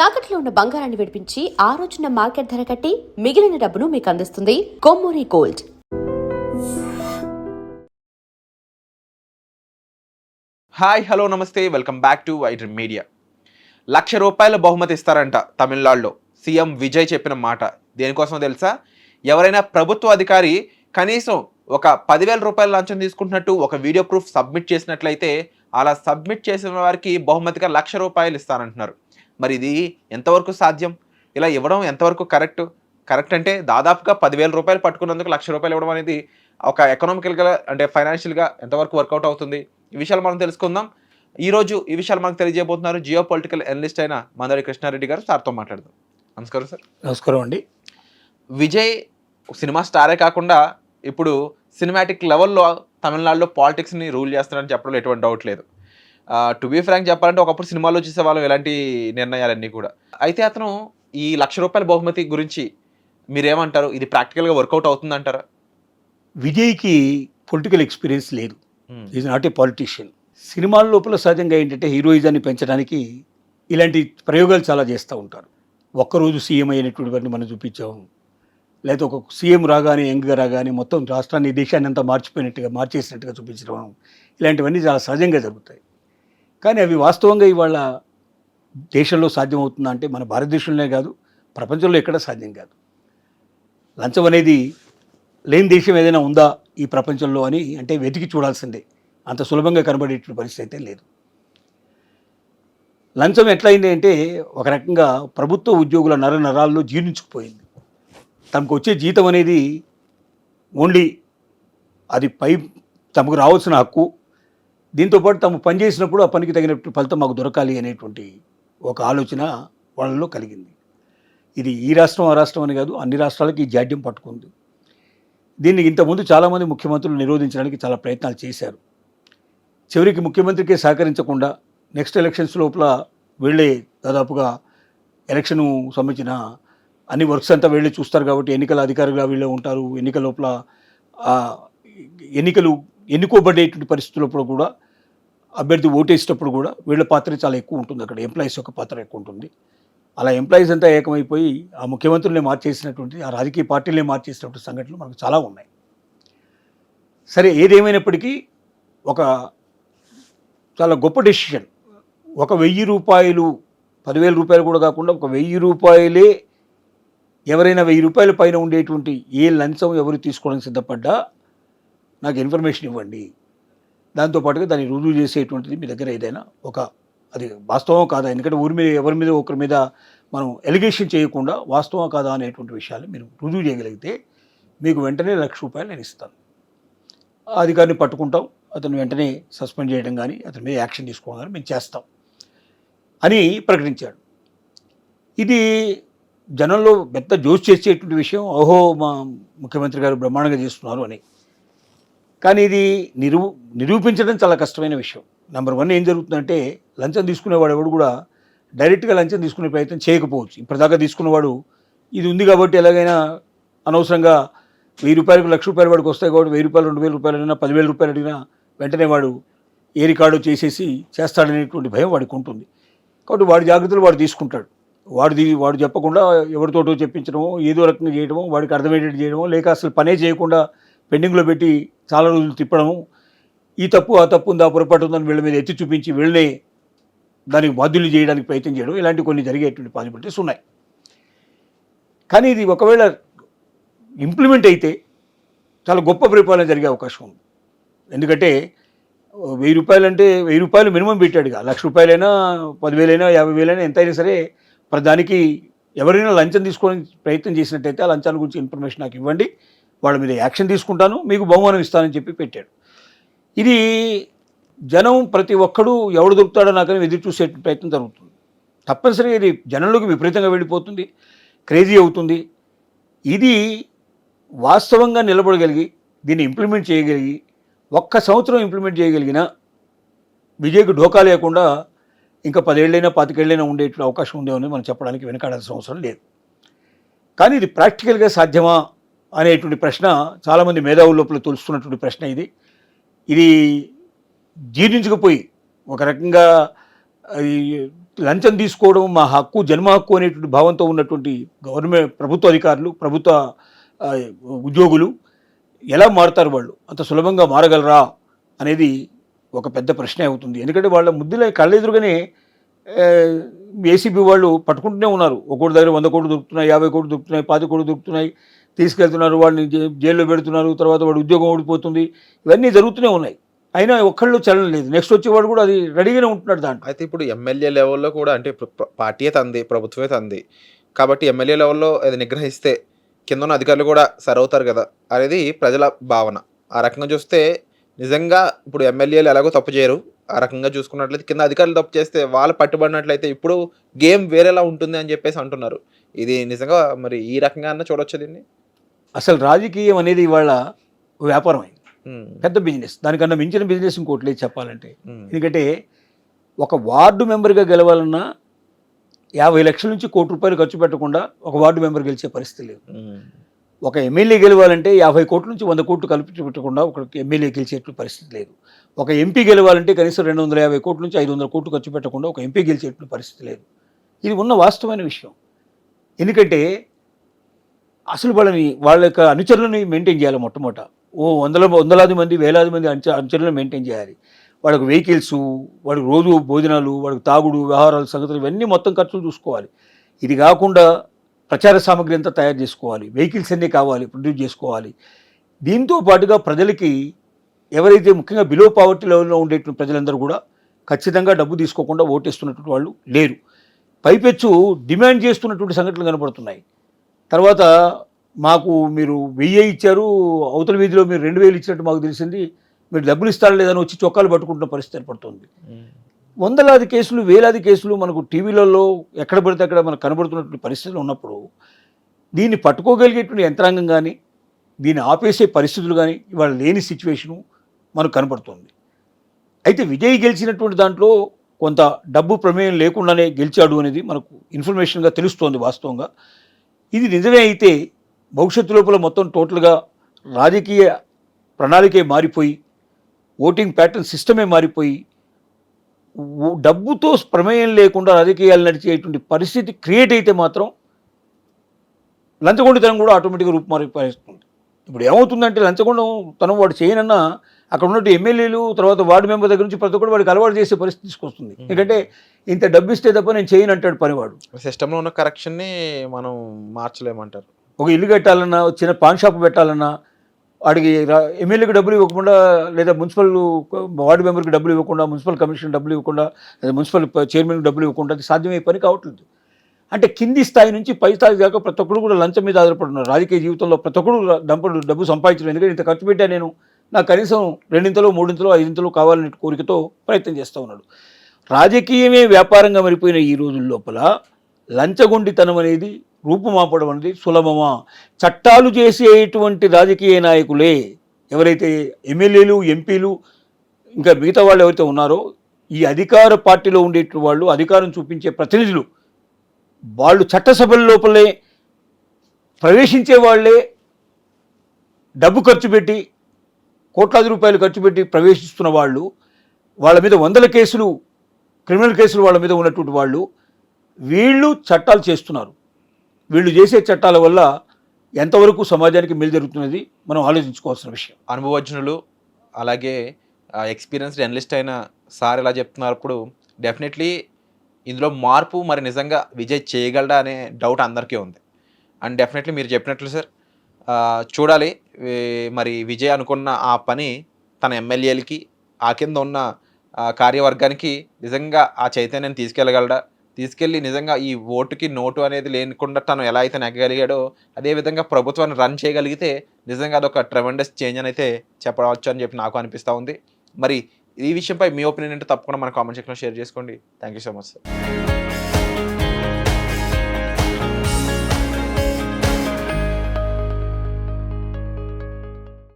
తాకట్లో ఉన్న బంగారాన్ని విడిపించి ఆ రోజున మార్కెట్ ధర కట్టి మిగిలిన డబ్బును మీకు అందిస్తుంది కొమ్మూరి గోల్డ్. హాయ్ హలో నమస్తే, welcome back to iDream media. ₹1,00,000 బహుమతి ఇస్తారంట తమిళనాడులో. సీఎం విజయ్ చెప్పిన మాట దేనికోసమో తెలుసా? ఎవరైనా ప్రభుత్వ అధికారి కనీసం ఒక ₹10,000 లంచం తీసుకుంటున్నట్టు ఒక వీడియో ప్రూఫ్ సబ్మిట్ చేసినట్లయితే అలా సబ్మిట్ చేసిన వారికి బహుమతిగా ₹1,00,000 ఇస్తారంటున్నారు. మరి ఇది ఎంతవరకు సాధ్యం? ఇలా ఇవ్వడం ఎంతవరకు కరెక్ట్ అంటే దాదాపుగా ₹10,000 పట్టుకున్నందుకు ₹1,00,000 ఇవ్వడం అనేది ఒక ఎకనామికల్గా అంటే ఫైనాన్షియల్గా ఎంతవరకు వర్కౌట్ అవుతుంది? ఈ విషయాలు మనం తెలుసుకుందాం. ఈరోజు ఈ విషయాలు మనకు తెలియజేయబోతున్నారు జియో పొలిటికల్ అనలిస్ట్ అయిన మందడి కృష్ణారెడ్డి గారు. సార్తో మాట్లాడదాం. నమస్కారం సార్. నమస్కారం అండి. విజయ్ సినిమా స్టారే కాకుండా ఇప్పుడు సినిమాటిక్ లెవెల్లో తమిళనాడులో పాలిటిక్స్ని రూల్ చేస్తున్నారని చెప్పడంలో ఎటువంటి డౌట్ లేదు. టు బీ ఫ్రాంక్ చెప్పాలంటే ఒకప్పుడు సినిమాల్లో చూసేవాళ్ళం ఇలాంటి నిర్ణయాలన్నీ కూడా. అయితే అతను ఈ ₹1,00,000 బహుమతి గురించి మీరేమంటారు? ఇది ప్రాక్టికల్గా వర్కౌట్ అవుతుందంటారా? విజయ్కి పొలిటికల్ ఎక్స్పీరియన్స్ లేదు. Is not a politician. సినిమాల లోపల సహజంగా ఏంటంటే హీరోయిజాన్ని పెంచడానికి ఇలాంటి ప్రయోగాలు చాలా చేస్తూ ఉంటారు. ఒక్కరోజు సీఎం అయినటువంటి వారిని మనం చూపించాము, లేకపోతే ఒక సీఎం రాగానే యంగ్గా రాగానే మొత్తం రాష్ట్రాన్ని దేశాన్ని అంతా మార్చేసినట్టుగా చూపించడం, ఇలాంటివన్నీ చాలా సహజంగా జరుగుతాయి. కానీ అవి వాస్తవంగా ఇవాళ దేశంలో సాధ్యమవుతుందా అంటే మన భారతదేశంలోనే కాదు, ప్రపంచంలో ఎక్కడ సాధ్యం కాదు. లంచం అనేది లేని దేశం ఏదైనా ఉందా ఈ ప్రపంచంలో అని అంటే వెతికి చూడాల్సిందే. అంత సులభంగా కనబడేటువంటి పరిస్థితి అయితే లేదు. లంచం ఎట్లయింది అంటే ఒక రకంగా ప్రభుత్వ ఉద్యోగుల నరాల్లో జీర్ణించుకుపోయింది. తమకు వచ్చే జీతం అనేది ఓన్లీ అది తమకు రావాల్సిన హక్కు, దీంతోపాటు తాము పనిచేసినప్పుడు ఆ పనికి తగినట్టు ఫలితం మాకు దొరకాలి అనేటువంటి ఒక ఆలోచన వాళ్ళలో కలిగింది. ఇది ఈ రాష్ట్రం ఆ రాష్ట్రం అని కాదు, అన్ని రాష్ట్రాలకి ఈ జాడ్యం పట్టుకుంది. దీన్ని ఇంతకుముందు చాలామంది ముఖ్యమంత్రులు నిరోధించడానికి చాలా ప్రయత్నాలు చేశారు. చివరికి ముఖ్యమంత్రికే సహకరించకుండా నెక్స్ట్ ఎలక్షన్స్ లోపల వీళ్ళే దాదాపుగా ఎలక్షను సంబంధించిన అన్ని వర్క్స్ అంతా వీళ్ళే చూస్తారు కాబట్టి ఎన్నికల అధికారులుగా వీళ్ళే ఉంటారు. ఎన్నికల లోపల ఎన్నుకోబడేటువంటి పరిస్థితులప్పుడు కూడా అభ్యర్థి ఓటేసేటప్పుడు కూడా వీళ్ళ పాత్ర చాలా ఎక్కువ ఉంటుంది. అక్కడ ఎంప్లాయీస్ యొక్క పాత్ర ఎక్కువ ఉంటుంది. అలా ఎంప్లాయీస్ అంతా ఏకమైపోయి ఆ ముఖ్యమంత్రులనే మార్చేసినటువంటి, ఆ రాజకీయ పార్టీలనే మార్చేసినటువంటి సంఘటనలు మనకు చాలా ఉన్నాయి. సరే, ఏదేమైనప్పటికీ ఒక చాలా గొప్ప డెసిషన్. ఒక ₹1,000 ₹10,000 కూడా కాకుండా ఒక ₹1,000 ఎవరైనా ₹1,000 పైన ఉండేటువంటి ఏ లంచం ఎవరు తీసుకోవడానికి సిద్ధపడ్డా నాకు ఇన్ఫర్మేషన్ ఇవ్వండి. దాంతోపాటుగా దాన్ని రుజువు చేసేటువంటిది మీ దగ్గర ఏదైనా అది వాస్తవం కాదా, ఎందుకంటే ఎవరి మీద ఒకరి మీద మనం ఎలిగేషన్ చేయకుండా వాస్తవం కాదా అనేటువంటి విషయాలు మీరు రుజువు చేయగలిగితే మీకు వెంటనే ₹1,00,000 నేను ఇస్తాను. ఆ అధికారిని పట్టుకుంటాం, అతను వెంటనే సస్పెండ్ చేయడం కానీ అతని మీద యాక్షన్ తీసుకోవడం కానీ మేము చేస్తాం అని ప్రకటించాడు. ఇది జనంలో పెద్ద జోష్ చేసేటువంటి విషయం. ఓహో, మా ముఖ్యమంత్రి గారు బ్రహ్మాండంగా చేస్తున్నారు అని. కానీ ఇది నిరూపించడం చాలా కష్టమైన విషయం. నెంబర్ 1 ఏం జరుగుతుందంటే లంచం తీసుకునేవాడు ఎవడు కూడా డైరెక్ట్గా లంచం తీసుకునే ప్రయత్నం చేయకపోవచ్చు. ఇప్పటిదాకా తీసుకున్నవాడు ఇది ఉంది కాబట్టి ఎలాగైనా అనవసరంగా ₹1,000 ₹1,00,000 వాడికి వస్తాయి కాబట్టి ₹1,000 ₹2,000 అయినా ₹10,000 అడిగినా వెంటనే వాడు ఏ రికార్డు చేసేసి చేస్తాడనేటువంటి భయం వాడికి ఉంటుంది. కాబట్టి వాడి జాగ్రత్తలు వాడు తీసుకుంటాడు. వాడు చెప్పకుండా ఎవరితోటో చెప్పించడమో ఏదో రకంగా చేయడమో వాడికి అర్థమయ్యేటట్టు చేయడమో, లేక అసలు పనే చేయకుండా పెండింగ్లో పెట్టి చాలా రోజులు తిప్పడము, ఈ తప్పు ఆ తప్పు ఉంది ఆ పొరపాటు ఉందని వీళ్ళ మీద ఎత్తి చూపించి వీళ్ళనే దానికి బాధ్యులు చేయడానికి ప్రయత్నం చేయడం, ఇలాంటి కొన్ని జరిగేటువంటి పాసిబిలిటీస్ ఉన్నాయి. కానీ ఇది ఒకవేళ ఇంప్లిమెంట్ అయితే చాలా గొప్ప పరిపాలన జరిగే అవకాశం ఉంది. ఎందుకంటే ₹1,000 అంటే ₹1,000 మినిమం పెట్టాడుగా. ₹1,00,000 అయినా ₹10,000 అయినా ₹50,000 అయినా ఎంతైనా సరే దానికి ఎవరైనా లంచం తీసుకోవడానికి ప్రయత్నం చేసినట్టయితే ఆ లంచాల గురించి ఇన్ఫర్మేషన్ నాకు ఇవ్వండి, వాళ్ళ మీద యాక్షన్ తీసుకుంటాను, మీకు బహుమానం ఇస్తానని చెప్పి పెట్టాడు. ఇది జనం ప్రతి ఒక్కడూ ఎవడు దొరుకుతాడో నాకని ఎదురు చూసే ప్రయత్నం జరుగుతుంది. తప్పనిసరిగా ఇది జనంలోకి విపరీతంగా వెళ్ళిపోతుంది, క్రేజీ అవుతుంది. ఇది వాస్తవంగా నిలబడగలిగి దీన్ని ఇంప్లిమెంట్ చేయగలిగి 1 సంవత్సరం ఇంప్లిమెంట్ చేయగలిగినా విజయ్కి ఢోకా లేకుండా ఇంకా 10 ఏళ్ళైనా 25 ఏళ్ళైనా ఉండేటువంటి అవకాశం ఉందేమని మనం చెప్పడానికి వెనకాడాల్సిన అవసరం లేదు. కానీ ఇది ప్రాక్టికల్గా సాధ్యమా అనేటువంటి ప్రశ్న చాలామంది మేధావుల లోపల తోలుస్తున్నటువంటి ప్రశ్న. ఇది జీర్ణించకపోయి ఒక రకంగా లంచం తీసుకోవడం మా హక్కు, జన్మ హక్కు అనేటువంటి భావంతో ఉన్నటువంటి ప్రభుత్వ అధికారులు, ప్రభుత్వ ఆ, ఉద్యోగులు ఎలా మారుతారు? వాళ్ళు అంత సులభంగా మారగలరా అనేది ఒక పెద్ద ప్రశ్న అవుతుంది. ఎందుకంటే వాళ్ళ ముద్దుల కళ్ళెదురుగానే ఏసీబీ వాళ్ళు పట్టుకుంటూనే ఉన్నారు. ఒక్కోటి దగ్గర 100 కోట్లు దొరుకుతున్నాయి, 50 కోట్లు దొరుకుతున్నాయి, 10 కోట్లు దొరుకుతున్నాయి, తీసుకెళ్తున్నారు, వాళ్ళని జైల్లో పెడుతున్నారు, తర్వాత వాడు ఉద్యోగం ఓడిపోతుంది, ఇవన్నీ జరుగుతూనే ఉన్నాయి. అయినా ఒక్కళ్ళు చలనం లేదు. నెక్స్ట్ వచ్చేవాడు కూడా అది రెడీగానే ఉంటున్నాడు దాంట్లో. అయితే ఇప్పుడు ఎమ్మెల్యే లెవెల్లో కూడా అంటే పార్టీయే తంది, ప్రభుత్వమే తంది కాబట్టి ఎమ్మెల్యే లెవెల్లో అది నిగ్రహిస్తే కింద ఉన్న అధికారులు కూడా సరవుతారు కదా అనేది ప్రజల భావన. ఆ రకంగా చూస్తే నిజంగా ఇప్పుడు ఎమ్మెల్యేలు ఎలాగో తప్పు చేయరు, ఆ రకంగా చూసుకున్నట్లయితే కింద అధికారులు తప్పు చేస్తే వాళ్ళు పట్టుబడినట్లయితే ఇప్పుడు గేమ్ వేరేలా ఉంటుంది అని చెప్పేసి అంటున్నారు. ఇది నిజంగా మరి ఈ రకంగా చూడొచ్చు దీన్ని. అసలు రాజకీయం అనేది ఇవాళ వ్యాపారం అయింది, ఉమ్, పెద్ద బిజినెస్. దానికన్నా మించిన బిజినెస్ ఇంకోటి లేదు చెప్పాలంటే. ఉమ్, ఎందుకంటే ఒక వార్డు మెంబర్గా గెలవాలన్నా 50 లక్షల నుంచి ₹1,00,00,000 ఖర్చు పెట్టకుండా ఒక వార్డు మెంబర్ గెలిచే పరిస్థితి లేదు. ఉమ్, ఒక ఎమ్మెల్యే గెలవాలంటే 50 కోట్ల నుంచి 100 కోట్లు కలిపి పెట్టకుండా ఒక ఎమ్మెల్యే గెలిచేటువంటి పరిస్థితి లేదు. ఒక ఎంపీ గెలవాలంటే కనీసం 250 కోట్ల నుంచి 500 కోట్లు ఖర్చు పెట్టకుండా ఒక ఎంపీ గెలిచేటువంటి పరిస్థితి లేదు. ఇది ఉన్న వాస్తవమైన విషయం. ఎందుకంటే అసలు వాళ్ళ యొక్క అనుచరులను మెయింటైన్ చేయాలి. మొట్టమొదట వందలాది మంది, వేలాది మంది అనుచరులను మెయింటైన్ చేయాలి. వాళ్ళకి వెహికల్స్, వాడికి రోజు భోజనాలు, వాడికి తాగుడు, వ్యవహారాలు, సంగతులు, ఇవన్నీ మొత్తం ఖర్చులు చూసుకోవాలి. ఇది కాకుండా ప్రచార సామగ్రి అంతా తయారు చేసుకోవాలి, వెహికల్స్ అన్నీ కావాలి, ప్రొడ్యూస్ చేసుకోవాలి. దీంతో పాటుగా ప్రజలకి ఎవరైతే ముఖ్యంగా బిలో పావర్టీ లెవెల్లో ఉండేటువంటి ప్రజలందరూ కూడా ఖచ్చితంగా డబ్బు తీసుకోకుండా ఓటేస్తున్నటువంటి వాళ్ళు లేరు. పైపెచ్చు డిమాండ్ చేస్తున్నటువంటి సంఘటనలు కనబడుతున్నాయి. తర్వాత మాకు మీరు 1000 ఇచ్చారు, అవతల వీధిలో మీరు 2000 ఇచ్చినట్టు మాకు తెలిసింది, మీరు డబ్బులు ఇస్తారా లేదని వచ్చి చొక్కాలు పట్టుకుంటున్న పరిస్థితి ఏర్పడుతుంది. ఉమ్, వందలాది కేసులు, వేలాది కేసులు మనకు టీవీలలో ఎక్కడ పడితే అక్కడ మనకు కనబడుతున్నటువంటి పరిస్థితులు ఉన్నప్పుడు దీన్ని పట్టుకోగలిగేటువంటి యంత్రాంగం కానీ, దీన్ని ఆపేసే పరిస్థితులు కానీ ఇవాళ లేని సిచ్యువేషను మనకు కనబడుతుంది. అయితే విజయ్ గెలిచినటువంటి దాంట్లో కొంత డబ్బు ప్రమేయం లేకుండానే గెలిచాడు అనేది మనకు ఇన్ఫర్మేషన్గా తెలుస్తోంది వాస్తవంగా. ఇది నిజమే అయితే భవిష్యత్తు లోపల మొత్తం టోటల్గా రాజకీయ ప్రణాళికే మారిపోయి, ఓటింగ్ ప్యాటర్న్ సిస్టమే మారిపోయి, డబ్బుతో ప్రమేయం లేకుండా రాజకీయాలు నడిచేటువంటి పరిస్థితి క్రియేట్ అయితే మాత్రం లంచగొండితనం కూడా ఆటోమేటిక్గా రూపుమారిపోతుంది. ఇప్పుడు ఏమవుతుందంటే లంచగొండం తనం వాడు చేయనన్నా అక్కడ ఉన్నట్టు ఎమ్మెల్యేలు, తర్వాత వార్డు మెంబర్ దగ్గర నుంచి ప్రతి ఒక్కరు వాడికి అలవాటు చేసే పరిస్థితి తీసుకొస్తుంది. ఎందుకంటే ఇంత డబ్బు ఇస్తే తప్ప నేను చేయను అంటాడు పనివాడు. సిస్టంలో ఉన్న కరెక్షన్ని మనం మార్చలేమంటారు. ఒక ఇల్లు కట్టాలన్నా, చిన్న పాన్ షాప్ పెట్టాలన్నా వాడికి ఎమ్మెల్యేకి డబ్బులు ఇవ్వకుండా, లేదా మున్సిపల్ వార్డు మెంబర్కి డబ్బులు ఇవ్వకుండా, మున్సిపల్ కమిషన్ డబ్బులు ఇవ్వకుండా, లేదా మున్సిపల్ చైర్మన్కి డబ్బులు ఇవ్వకుండా అది సాధ్యమయ్యే పని కావట్లేదు. అంటే కింది స్థాయి నుంచి పై స్థాయి దాకా ప్రతి ఒక్కరు కూడా లంచం మీద ఆధారపడుతున్నారు. రాజకీయ జీవితంలో ప్రతి ఒక్కరు డబ్బు సంపాదించడం, ఎందుకంటే ఇంత ఖర్చు పెట్టా నేను, నాకు కనీసం 2 3 5 కావాలనే కోరికతో ప్రయత్నం చేస్తూ ఉన్నాడు. రాజకీయమే వ్యాపారంగా మారిపోయిన ఈ రోజుల లోపల లంచగొండితనం అనేది రూపుమాపడం అనేది సులభమా? చట్టాలు చేసేటువంటి రాజకీయ నాయకులే ఎవరైతే ఎమ్మెల్యేలు, ఎంపీలు, ఇంకా మిగతా వాళ్ళు ఎవరైతే ఉన్నారో, ఈ అధికార పార్టీలో ఉండేటువంటి వాళ్ళు, అధికారం చూపించే ప్రతినిధులు, వాళ్ళు చట్టసభల లోపలే ప్రవేశించే వాళ్ళే డబ్బు ఖర్చు పెట్టి, కోట్లాది రూపాయలు ఖర్చు పెట్టి ప్రవేశిస్తున్న వాళ్ళు, వాళ్ళ మీద 100 కేసులు, క్రిమినల్ కేసులు వాళ్ళ మీద ఉన్నటువంటి వాళ్ళు, వీళ్ళు చట్టాలు చేస్తున్నారు. వీళ్ళు చేసే చట్టాల వల్ల ఎంతవరకు సమాజానికి మేలు జరుగుతున్నది మనం ఆలోచించుకోవాల్సిన విషయం. అనుభవజ్ఞులు అలాగే ఎక్స్పీరియన్స్డ్ జర్నలిస్ట్ అయిన సార్ ఇలా చెప్తున్నప్పుడు డెఫినెట్లీ ఇందులో మార్పు మరి నిజంగా విజయ్ చేయగలడా అనే డౌట్ అందరికీ ఉంది. అండ్ డెఫినెట్లీ మీరు చెప్పినట్లు సార్ చూడాలి మరి విజయ్ అనుకున్న ఆ పని తన ఎమ్మెల్యేలకి, ఆ కింద ఉన్న కార్యవర్గానికి నిజంగా ఆ చైతన్యాన్ని తీసుకెళ్ళి నిజంగా ఈ ఓటుకి నోటు అనేది లేకుండా తను ఎలా అయితే నెగ్గగలిగాడో అదేవిధంగా ప్రభుత్వాన్ని రన్ చేయగలిగితే నిజంగా అదొక ట్రెమెండస్ చేంజ్ అని అయితే చెప్పవచ్చు అని చెప్పి నాకు అనిపిస్తూ ఉంది. మరి ఈ విషయంపై మీ ఒపీనియన్ అంటే తప్పకుండా మన కామెంట్ సెక్షన్లో షేర్ చేసుకోండి. Thank you so much sir.